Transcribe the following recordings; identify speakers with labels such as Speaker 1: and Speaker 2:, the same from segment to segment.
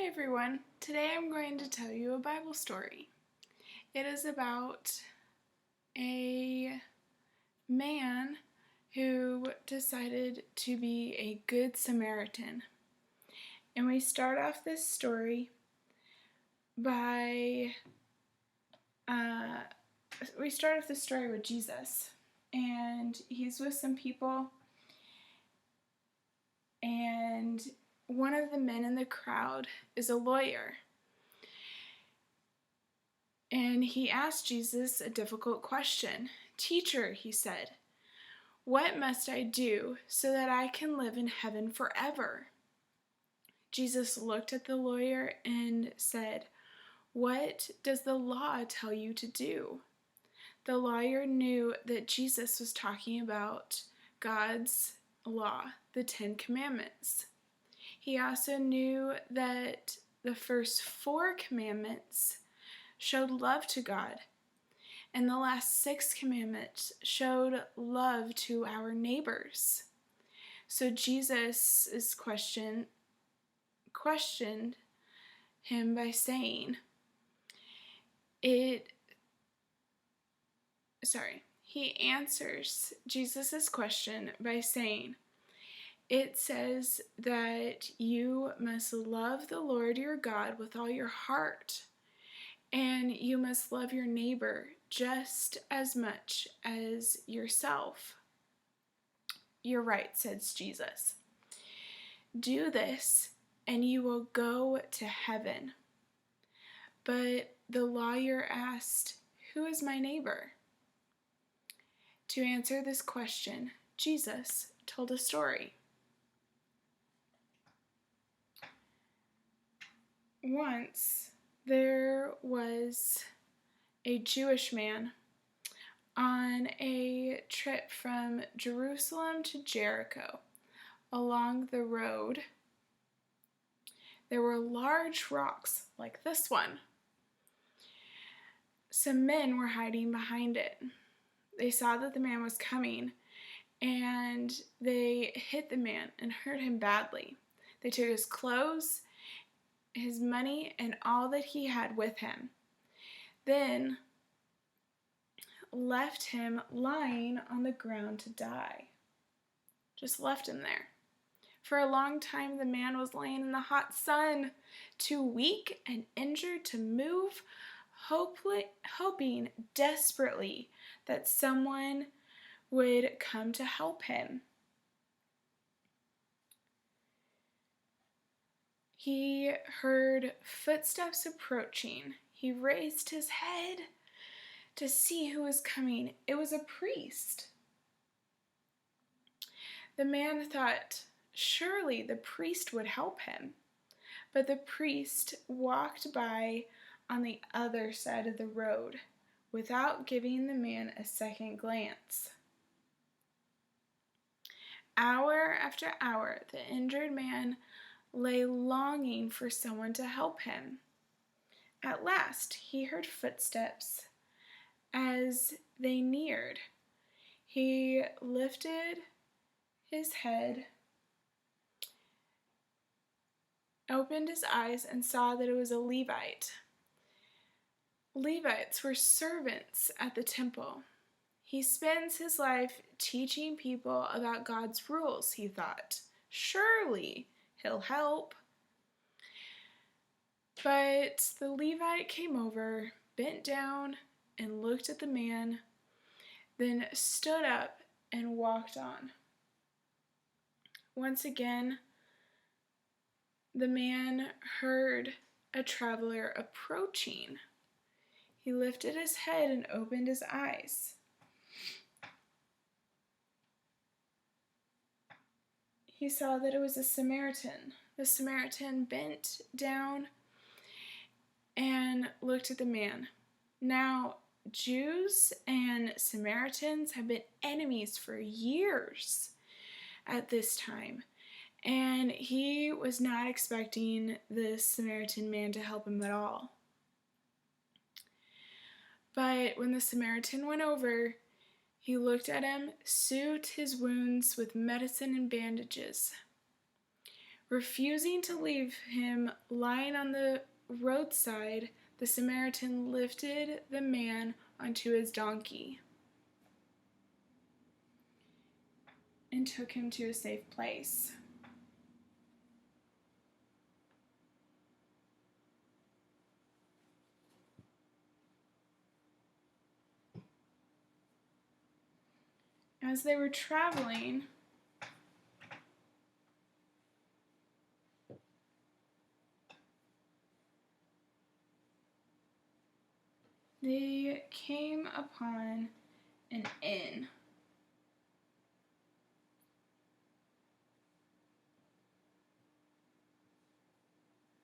Speaker 1: Hi everyone. Today I'm going to tell you a Bible story. It is about a man who decided to be a Good Samaritan. And we start off this story with Jesus. And he's with some people, and one of the men in the crowd is a lawyer. And he asked Jesus a difficult question. "Teacher," he said, "what must I do so that I can live in heaven forever?" Jesus looked at the lawyer and said, "What does the law tell you to do?" The lawyer knew that Jesus was talking about God's law, the 10 Commandments. He also knew that the first 4 commandments showed love to God, and the last 6 commandments showed love to our neighbors. So Jesus' questioned him by saying, he answers Jesus' question by saying, "It says that you must love the Lord your God with all your heart, and you must love your neighbor just as much as yourself." "You're right," says Jesus. "Do this, and you will go to heaven." But the lawyer asked, "Who is my neighbor?" To answer this question, Jesus told a story. Once there was a Jewish man on a trip from Jerusalem to Jericho. Along the road, there were large rocks like this one. Some men were hiding behind it. They saw that the man was coming, and they hit the man and hurt him badly. They took his clothes, his money, and all that he had with him. Then left him lying on the ground to die. Just left him there. For a long time, the man was laying in the hot sun, too weak and injured to move, hoping desperately that someone would come to help him. He heard footsteps approaching. He raised his head to see who was coming. It was a priest. The man thought surely the priest would help him, but the priest walked by on the other side of the road without giving the man a second glance. Hour after hour, the injured man lay longing for someone to help him. At last, he heard footsteps as they neared. He lifted his head, opened his eyes, and saw that it was a Levite. Levites were servants at the temple. He spends his life teaching people about God's rules, he thought. Surely he'll help. But the Levite came over, bent down, and looked at the man, then stood up and walked on. Once again, the man heard a traveler approaching. He lifted his head and opened his eyes. He saw that it was a Samaritan. The Samaritan bent down and looked at the man. Now, Jews and Samaritans have been enemies for years at this time, and he was not expecting the Samaritan man to help him at all. But when the Samaritan went over, he looked at him, soothed his wounds with medicine and bandages, Refusing to leave him lying on the roadside, the Samaritan lifted the man onto his donkey and took him to a safe place. As they were traveling, they came upon an inn.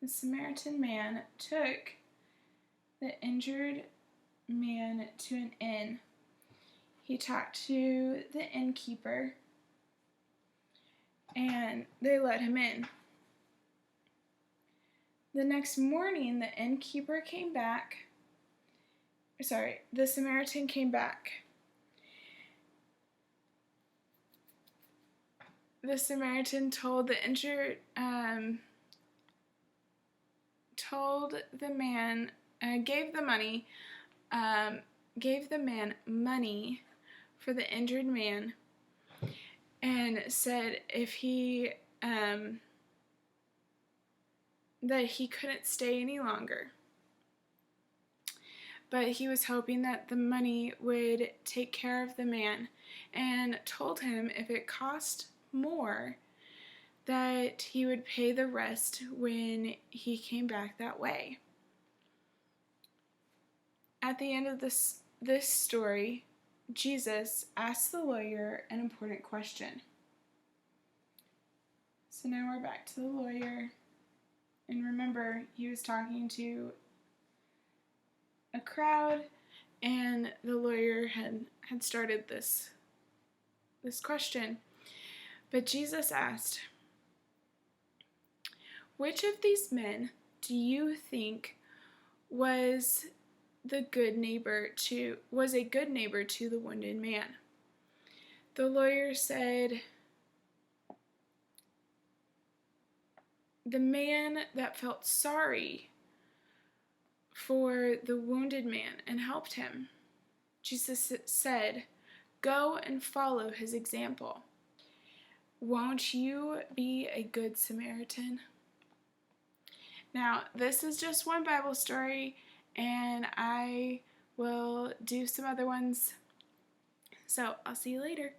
Speaker 1: The Samaritan man took the injured man to an inn. He talked to the innkeeper, and they let him in. The next morning, the Samaritan came back. The Samaritan told the man, gave the man money for the injured man, and said if he that he couldn't stay any longer, but he was hoping that the money would take care of the man, and told him if it cost more that he would pay the rest when he came back that way. At the end of this story, Jesus asked the lawyer an important question. So now we're back to the lawyer. And remember, he was talking to a crowd, and the lawyer had started this question. But Jesus asked, "Which of these men do you think was a good neighbor to the wounded man?" The lawyer said, "The man that felt sorry for the wounded man and helped him." Jesus said, "Go and follow his example." Won't you be a good Samaritan? Now, this is just one Bible story, and I will do some other ones. So I'll see you later.